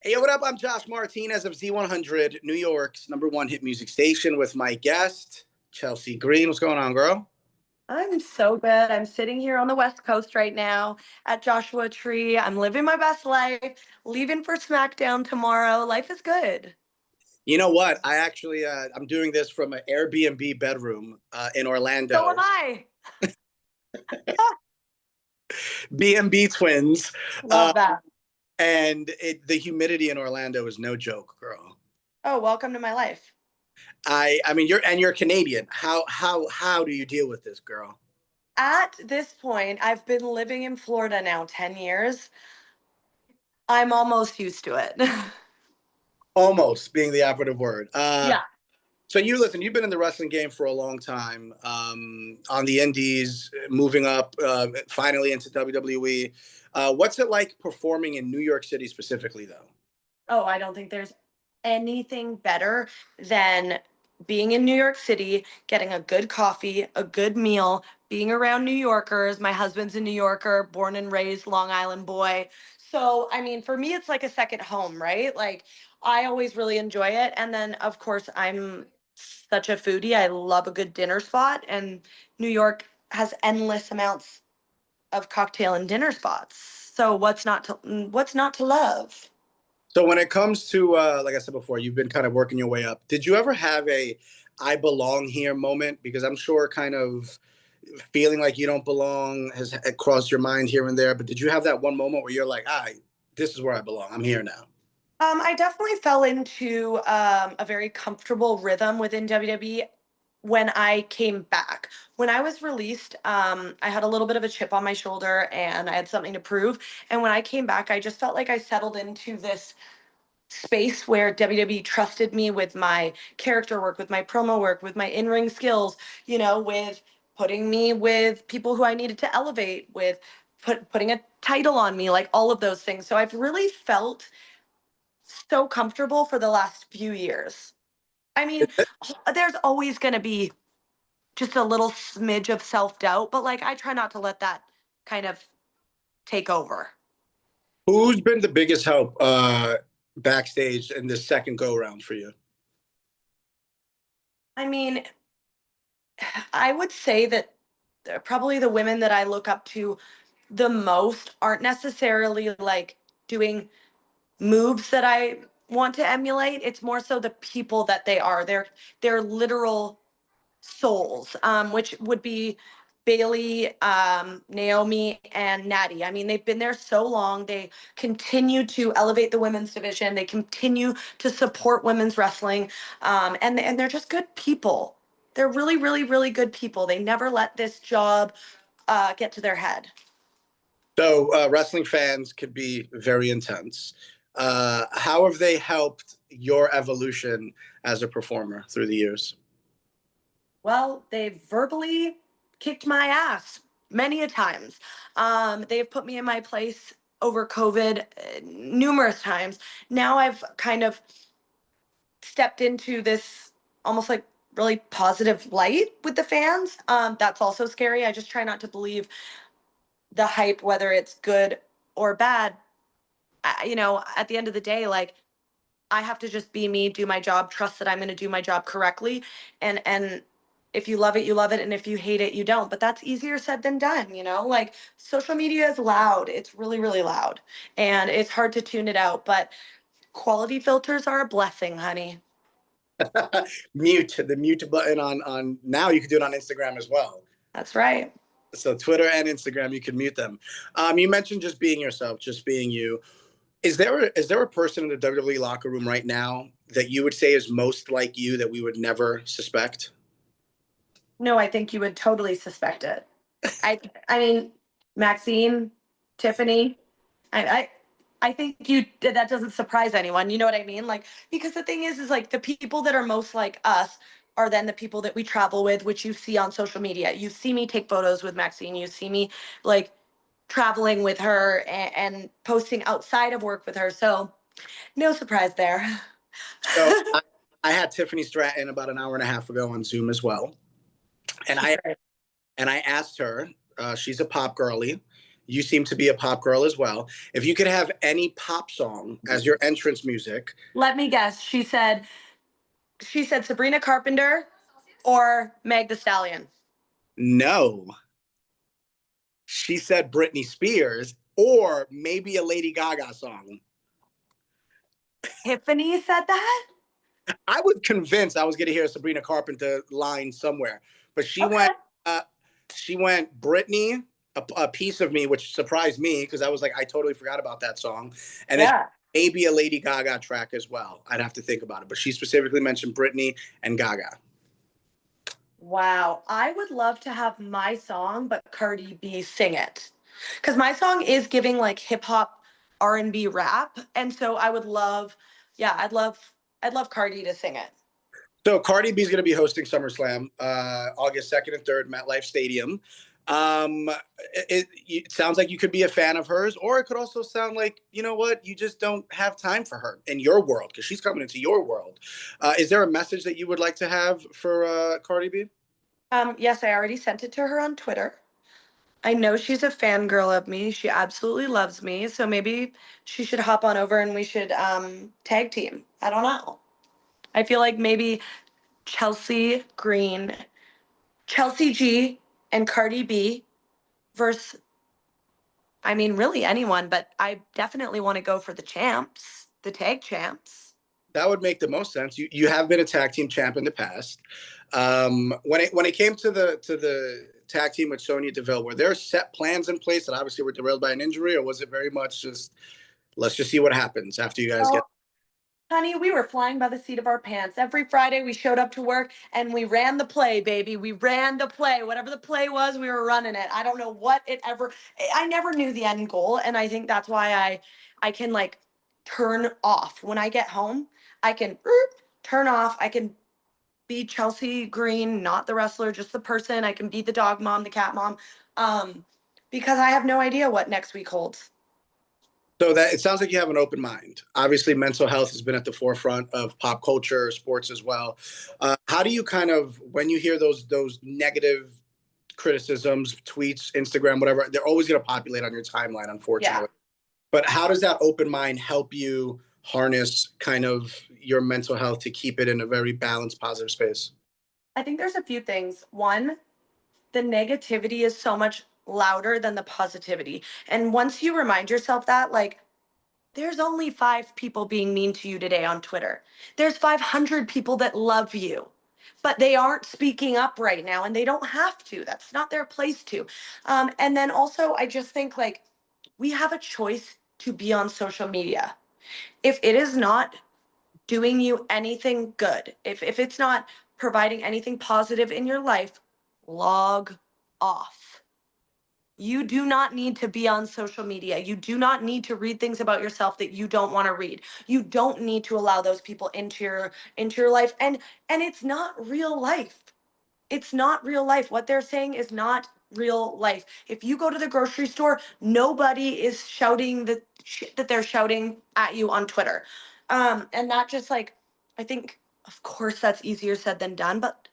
Hey, what up? I'm Josh Martinez of Z100, New York's #1 hit music station, with my guest, Chelsea Green. What's going on, girl? I'm so good. I'm sitting here on the West Coast right now at Joshua Tree. I'm living my best life, leaving for SmackDown tomorrow. Life is good. You know what? I'm doing this from an Airbnb bedroom in So am Orlando. I. B&B twins. Uh, Love that. the humidity in Orlando is no joke, girl. Oh, welcome to my life. I mean, you're Canadian. How do you deal with this, girl? At this point, I've been living in Florida now 10 years. I'm almost used to it. Almost being the operative word. Yeah. So you've been in the wrestling game for a long time, on the indies, moving up, finally into WWE. What's it like performing in New York City specifically, though? Oh, I don't think there's anything better than being in New York City, getting a good coffee, a good meal, being around New Yorkers. My husband's a New Yorker, born and raised Long Island boy. So, I mean, for me, it's like a second home, right? Like, I always really enjoy it. And then, of course, I'm such a foodie. I love a good dinner spot, and New York has endless amounts of cocktail and dinner spots. So, what's not to love? So when it comes to, like I said before, you've been kind of working your way up. Did you ever have a "I belong here" moment? Because I'm sure kind of feeling like you don't belong has crossed your mind here and there. But did you have that one moment where you're like, this is where I belong. I'm here now." I definitely fell into a very comfortable rhythm within WWE when I came back. When I was released, I had a little bit of a chip on my shoulder and I had something to prove. And when I came back, I just felt like I settled into this space where WWE trusted me with my character work, with my promo work, with my in-ring skills, with putting me with people who I needed to elevate, with putting a title on me, like all of those things. So I've really felt so comfortable for the last few years. I mean, there's always going to be just a little smidge of self-doubt, but like I try not to let that kind of take over. Who's been the biggest help backstage in this second go round for you? I mean, I would say that probably the women that I look up to the most aren't necessarily like doing moves that I want to emulate. It's more so the people that they are. They're literal souls, which would be Bailey, Naomi, and Natty. I mean, they've been there so long. They continue to elevate the women's division. They continue to support women's wrestling, and they're just good people. They're really, really, really good people. They never let this job get to their head. So wrestling fans could be very intense. How have they helped your evolution as a performer through the years? Well, they've verbally kicked my ass many a times. They've put me in my place over COVID numerous times. Now I've kind of stepped into this almost like really positive light with the fans. That's also scary. I just try not to believe the hype, whether it's good or bad. At the end of the day, like I have to just be me, do my job, trust that I'm going to do my job correctly, and if you love it, you love it, and if you hate it, you don't. But that's easier said than done. Like social media is loud. It's really, really loud, and it's hard to tune it out. But quality filters are a blessing, honey. Mute the mute button on now. You can do it on Instagram as well. That's right. So Twitter and Instagram, you can mute them. You mentioned just being yourself, just being you. Is there a person in the WWE locker room right now that you would say is most like you that we would never suspect? No, I think you would totally suspect it. I mean, Maxine, Tiffany, I I I think that doesn't surprise anyone. You know what I mean? Like because the thing is like the people that are most like us are then the people that we travel with, which you see on social media. You see me take photos with Maxine. You see me like traveling with her and posting outside of work with her. So no surprise there. So I had Tiffany Stratton about an hour and a half ago on Zoom as well, and She's I great. and I asked her. She's a pop girly. You seem to be a pop girl as well. If you could have any pop song as your entrance music, Let me guess. She said Sabrina Carpenter or Meg the Stallion. no. She said Britney Spears or maybe a Lady Gaga song. Tiffany said that? I was convinced I was going to hear a Sabrina Carpenter line somewhere, but Okay. uh, she went Britney, a piece of me, which surprised me because I was like, I totally forgot about that song, and then Yeah. maybe a Lady Gaga track as well. I'd have to think about it, but she specifically mentioned Britney and Gaga. Wow. I would love to have my song, but Cardi B sing it. Because my song is giving like hip hop R&B rap. And so I would love, yeah, I'd love Cardi to sing it. So Cardi B is going to be hosting SummerSlam August 2nd and 3rd, MetLife Stadium. It sounds like you could be a fan of hers, or it could also sound like, you know what, you just don't have time for her in your world because she's coming into your world. Is there a message that you would like to have for Cardi B? Yes, I already sent it to her on Twitter. I know she's a fangirl of me. She absolutely loves me. So maybe she should hop on over and we should tag team. I don't know. I feel like maybe Chelsea Green, Chelsea G, and Cardi B versus, I mean, really anyone, but I definitely want to go for the champs, the tag champs. That would make the most sense. You have been a tag team champ in the past. When it came to the tag team with Sonya Deville, were there set plans in place that obviously were derailed by an injury, or was it very much just let's just see what happens after you guys get? Oh, honey, we were flying by the seat of our pants. Every Friday we showed up to work and we ran the play, baby. We ran the play. Whatever the play was, we were running it. I don't know what it ever I never knew the end goal, and I think that's why I can like turn off. When I get home, I can turn off. I can be Chelsea Green, not the wrestler, just the person. I can be the dog mom, the cat mom. Um because I have no idea what next week holds. So that it sounds like you have an open mind. Obviously, mental health has been at the forefront of pop culture, sports as well. How do you kind of when you hear those negative criticisms, tweets, Instagram, whatever, they're always going to populate on your timeline, Yeah. unfortunately. But how does that open mind help you harness kind of your mental health to keep it in a very balanced, positive space? I think there's a few things. One, the negativity is so much louder than the positivity. And once you remind yourself that, like, there's only 5 people being mean to you today on Twitter. There's 500 people that love you, but they aren't speaking up right now and they don't have to. That's not their place to. And then also, I just think like we have a choice to be on social media. If it is not doing you anything good, if it's not providing anything positive in your life, log off. You do not need to be on social media. You do not need to read things about yourself that you don't want to read. You don't need to allow those people into your life, and it's not real life. It's not real life. What they're saying is not real life. If you go to the grocery store, nobody is shouting the shit that they're shouting at you on Twitter. And that just like, I think, of course, that's easier said than done, but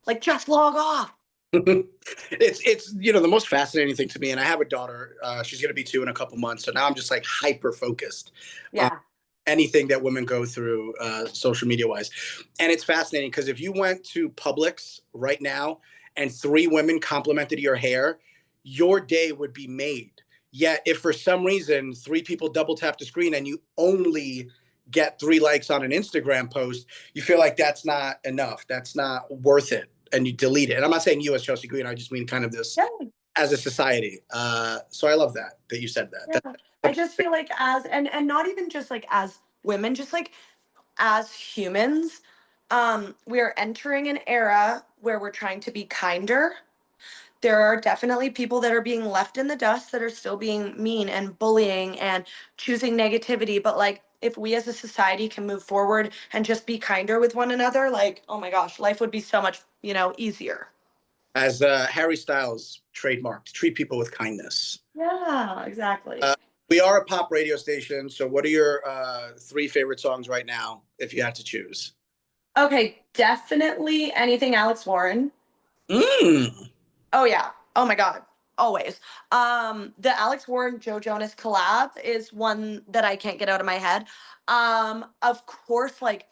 like, just log off. It's the most fascinating thing to me, and I have a daughter. She's going to be 2 in a couple months, so now I'm just like hyper focused on Yeah. anything that women go through social media wise. And it's fascinating because if you went to Publix right now and 3 women complimented your hair, your day would be made. Yet if for some reason 3 people double tap the screen and you only get 3 likes on an Instagram post, you feel like that's not enough. That's not worth it. And you delete it. And I'm not saying you as Chelsea Green, I just mean kind of this Yeah. as a society. So I love that you said that. Yeah. I just feel like and not even just like as women, just like as humans, we're entering an era where we're trying to be kinder. There are definitely people that are being left in the dust that are still being mean and bullying and choosing negativity. But like, if we as a society can move forward and just be kinder with one another, like, oh my gosh, life would be so much, easier. As Harry Styles trademarked, treat people with kindness. Yeah, exactly. Uh, we are a pop radio station, so what are your 3 favorite songs right now, if you had to choose? Okay, definitely anything Alex Warren. Mm. Oh yeah. Oh my God. always. The Alex Warren Joe Jonas collab is one that I can't get out of my head. Of course, like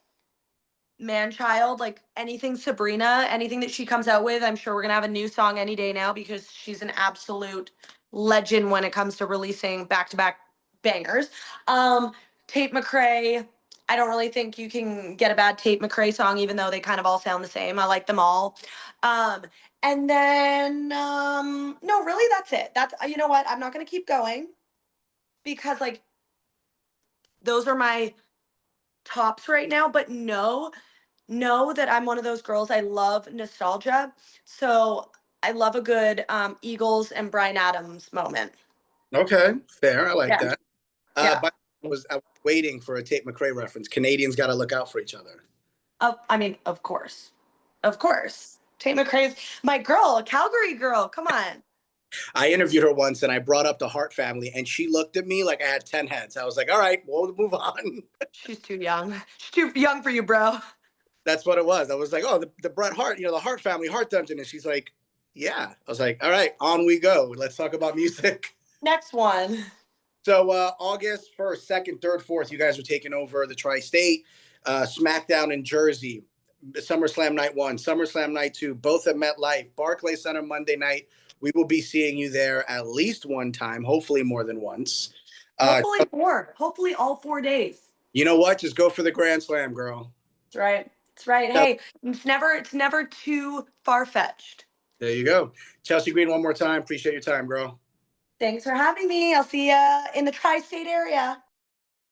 man child, like anything Sabrina, anything that she comes out with, I'm sure we're gonna have a new song any day now because she's an absolute legend when it comes to releasing back-to-back bangers. Tate McRae, I don't really think you can get a bad Tate McRae song, even though they kind of all sound the same. I like them all. um and then no, really, that's it. That's, you know what, I'm not gonna keep going because like those are my tops right now. But no, know that I'm one of those girls. I love nostalgia. So I love a good Eagles and Bryan Adams moment. Okay, fair. I like Yeah. that. Yeah. But I was waiting for a Tate McRae reference. Canadians got to look out for each other. I mean, of course. Of course. Tate McRae's my girl, a Calgary girl. Come on. I interviewed her once and I brought up the Hart family, and she looked at me like I had 10 heads. I was like, all right, we'll move on. She's too young. She's too young for you, bro. That's what it was. I was like, oh, the Bret Hart, the Hart family, Hart Dungeon. And she's like, yeah. I was like, all right, on we go. Let's talk about music. Next one. So August 1st, 2nd, 3rd, 4th, you guys are taking over the Tri-State, SmackDown in Jersey, SummerSlam Night 1, SummerSlam Night 2, both at MetLife, Barclays Center Monday night. We will be seeing you there at least one time, hopefully more than once. Hopefully four. Hopefully all 4 days. You know what? Just go for the Grand Slam, girl. That's right. That's right. Hey, it's never too far-fetched. There you go. Chelsea Green, one more time. Appreciate your time, girl. Thanks for having me. I'll see you in the tri-state area.